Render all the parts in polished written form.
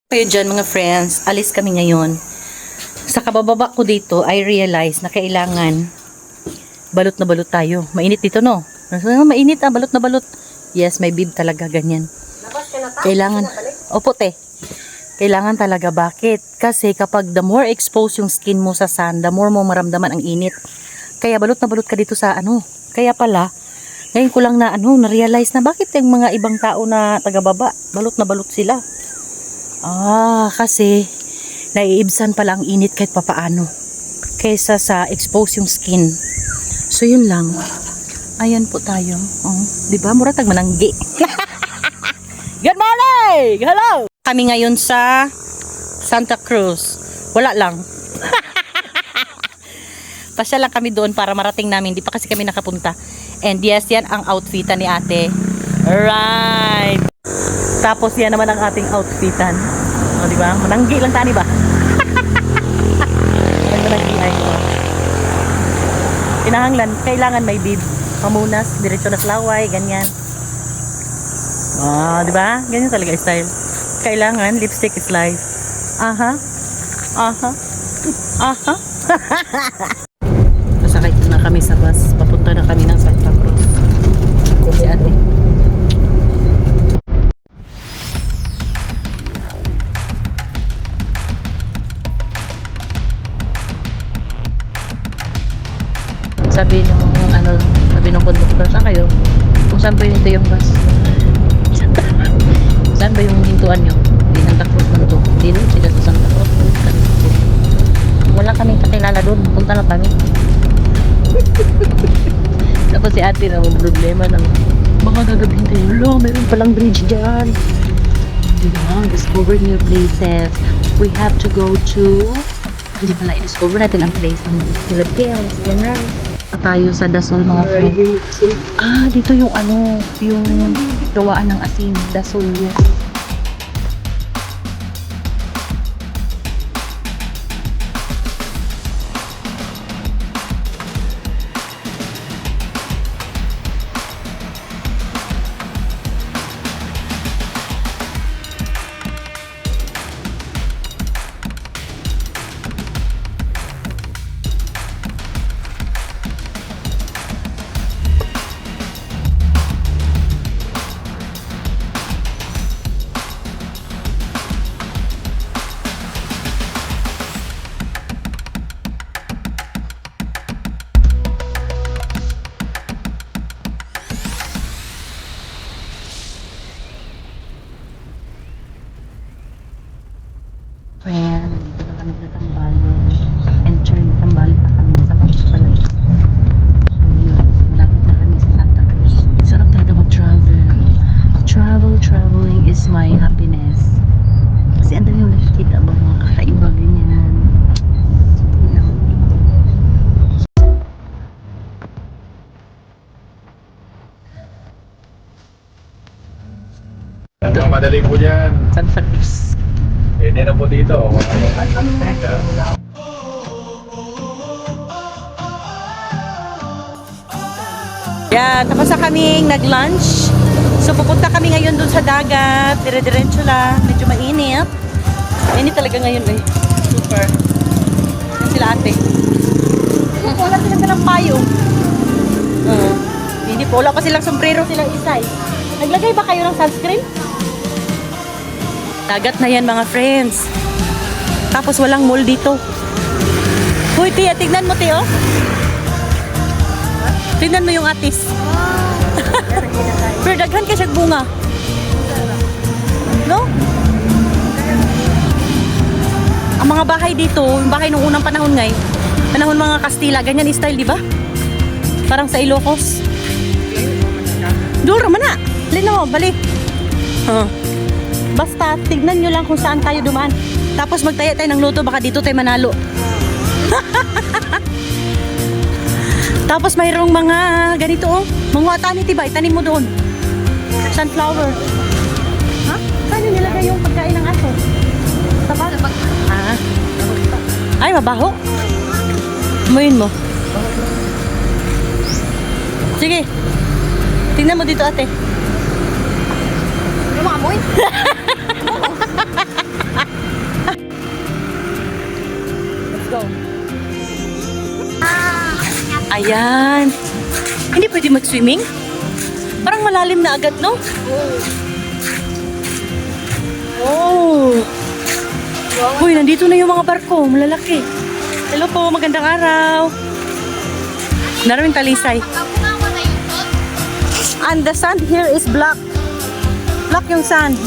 Kayo dyan mga friends, alis kami ngayon. Sa kabababa ko dito, I realize na kailangan balot na balot tayo. Mainit dito, no? Mainit balot na balot. Yes, may bib talaga, ganyan. Kailangan, opo te. Kailangan talaga, bakit? Kasi kapag the more exposed yung skin mo sa sun, the more mo maramdaman ang init. Kaya balot na balot ka dito sa ano. Kaya pala, ngayon ko lang na na-realize na bakit yung mga ibang tao na taga-baba, balot na balot sila. Kasi naiibsan pala ang init kahit papaano kaysa sa expose yung skin. So yun lang. Ayan po tayo. Di ba? Mura tag mananggi. Good morning! Hello! Kami ngayon sa Santa Cruz. Wala lang. Pasya lang kami doon para marating namin. Di pa kasi kami nakapunta. And yes, yan ang outfitan ni ate. Right! Tapos yan naman ang ating outfitan. O, diba? Mananggi lang tani ba? Mananggi ay. Kinahanglan, kailangan may bib. Pamunas, diretso na slaway, ganyan. Diba? Ganyan talaga style. Kailangan, lipstick is life. Nasakay na kami sa bus. Papunta na kami ng Santa Cruz. Si ate. Sabi nung conductor, saan kayo? Kung saan ba yung bus? Saan ba yung hintuan nyo? Hindi, Santa Cruz man to. Hindi doon sila sa Santa Cruz. Wala kaming kakilala doon. Punta na kami. Tapos si ate na problema ng baka gagabihin tayo. Lo, meron palang bridge dyan. Diba? Discover new places. We have to go to... Hindi pala, i-discover natin ang place ng Philippines. Yan na. Tayo sa Dasol mga friends. Dito yung yung gawaan ng asin. Dasol, yes. Friend, dito na kami sa Tambalon. Enter ng Tambalon pa kami sa Pagpapalag. So yun, malapit na kami sa Santa Cruz. Sarap talaga mag-travel. Traveling is my happiness. Kasi ang dami yung nakikita ba mga kakaiba ganyan. Ang madali po dyan. Santa Cruz. Hindi na po dito. Yeah, tapos na kaming nag-lunch. So pupunta kami ngayon dun sa dagat. Dire-diretso lang. Medyo mainit. Mainit talaga ngayon eh. Super. Yan sila ate. Wala silang dalang payong. Hindi po. Wala pa silang sombrero silang isay. Naglagay ba kayo ng sunscreen? Dagat na yan mga friends. Tapos walang mall dito. Uy, Tia, tignan mo, Tio. Tignan mo yung atis. Pero daghan ka siya bunga. No? Ang mga bahay dito, yung bahay nung unang panahon ngayon, panahon mga Kastila, ganyan style, di ba? Parang sa Ilocos. Duro man na. Lino, balik. Basta, tignan nyo lang kung saan tayo dumaan. Tapos magtaya tayo ng loto, baka dito tayo manalo. Tapos mayroong mga ganito mga tani, diba? Itanim mo doon. Sunflower. Saan nyo nilagay yung pagkain ng aso? Sabag? Ay, mabaho. Amuyin mo. Sige. Tingnan mo dito, ate. Yung mga amoy. Ayan. Hindi pwede mag-swimming? Parang malalim na agad, no? Oh. Uy, nandito na yung mga barko. Malalaki. Hello po, magandang araw. Naraming talisay. And the sand here is black. Black yung sand.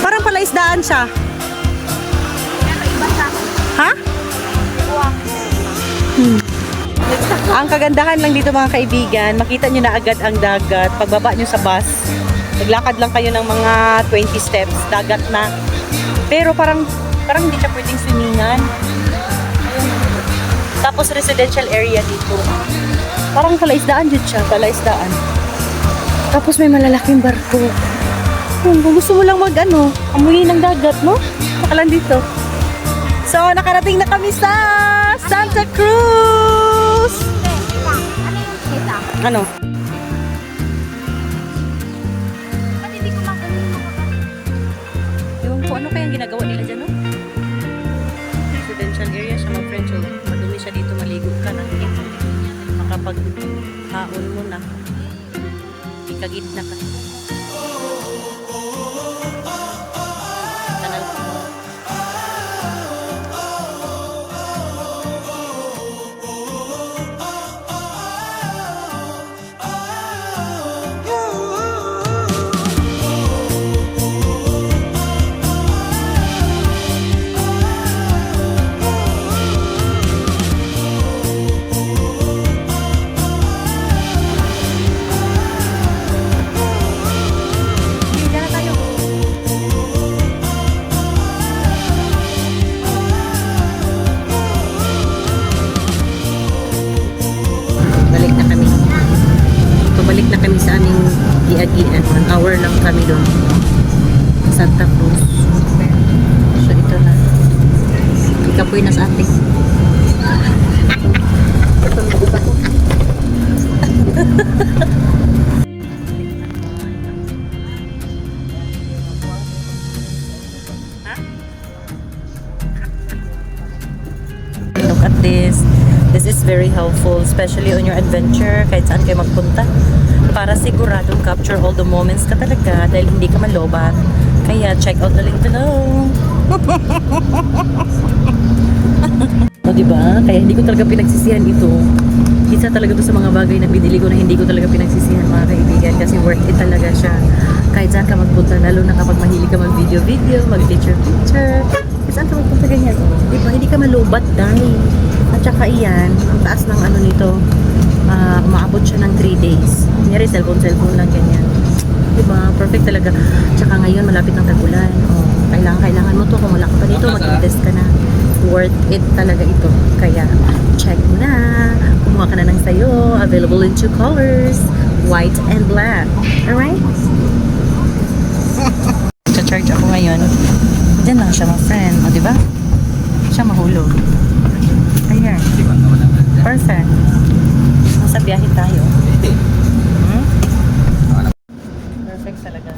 Parang palaisdaan siya. Ha? Ang kagandahan lang dito mga kaibigan, makita nyo na agad ang dagat. Pagbaba nyo sa bus, naglakad lang kayo ng mga 20 steps, dagat na. Pero parang hindi siya pwedeng swimmingan. Tapos residential area dito. Parang palaisdaan dyan siya, palaisdaan. Tapos may malalaking barko. Kung gusto mo lang amuyin ng dagat, no? Nakalan dito. So, nakarating na kami sa Santa Cruz! Ano? Yung kung ano kayang ginagawa nila dyan, no? Residential area siya, mga friends. So, madumi siya dito, maligo ka na. Makapag-haon mo na. Ikagitna ka. Kanal ko. Balik na kami sa aming giagian. 1 hour lang kami doon. Santa Cruz. So, ito na. Ikapoy na sa atin. Look at this. This is very helpful, especially on your adventure, kahit saan kayo magpunta. Para siguradong capture all the moments ka talaga dahil hindi ka malobat. Kaya check out the link below. O diba? Kaya hindi ko talaga pinagsisihan ito. Isa talaga to sa mga bagay na binili ko na hindi ko talaga pinagsisihan mga kaibigan kasi worth it talaga siya. Kahit saan ka magpunta, lalo na kapag mahilig ka mag-video, mag-picture. Kahit saan ka magpunta ganyan. Diba? Hindi ka malobat dahil. At saka iyan, ang taas ng ano nito, umaabot siya ng 3 days. Kunyari, cellphone lang ganyan. Diba? Perfect talaga. Tsaka ngayon, malapit ng tag-ulan. Oh, kailangan mo to. Kung wala ka pa dito, mag-invest ka na. Worth it talaga ito. Kaya, check mo na. Kumuha ka na ng sayo. Available in 2 colors. White and black. Alright? Cha-charge ako ngayon. Diyan lang siya, my friend. O, diba? Siya mahulog. Ayan. Perfect. Nasa biyahe tayo. Perfect talaga.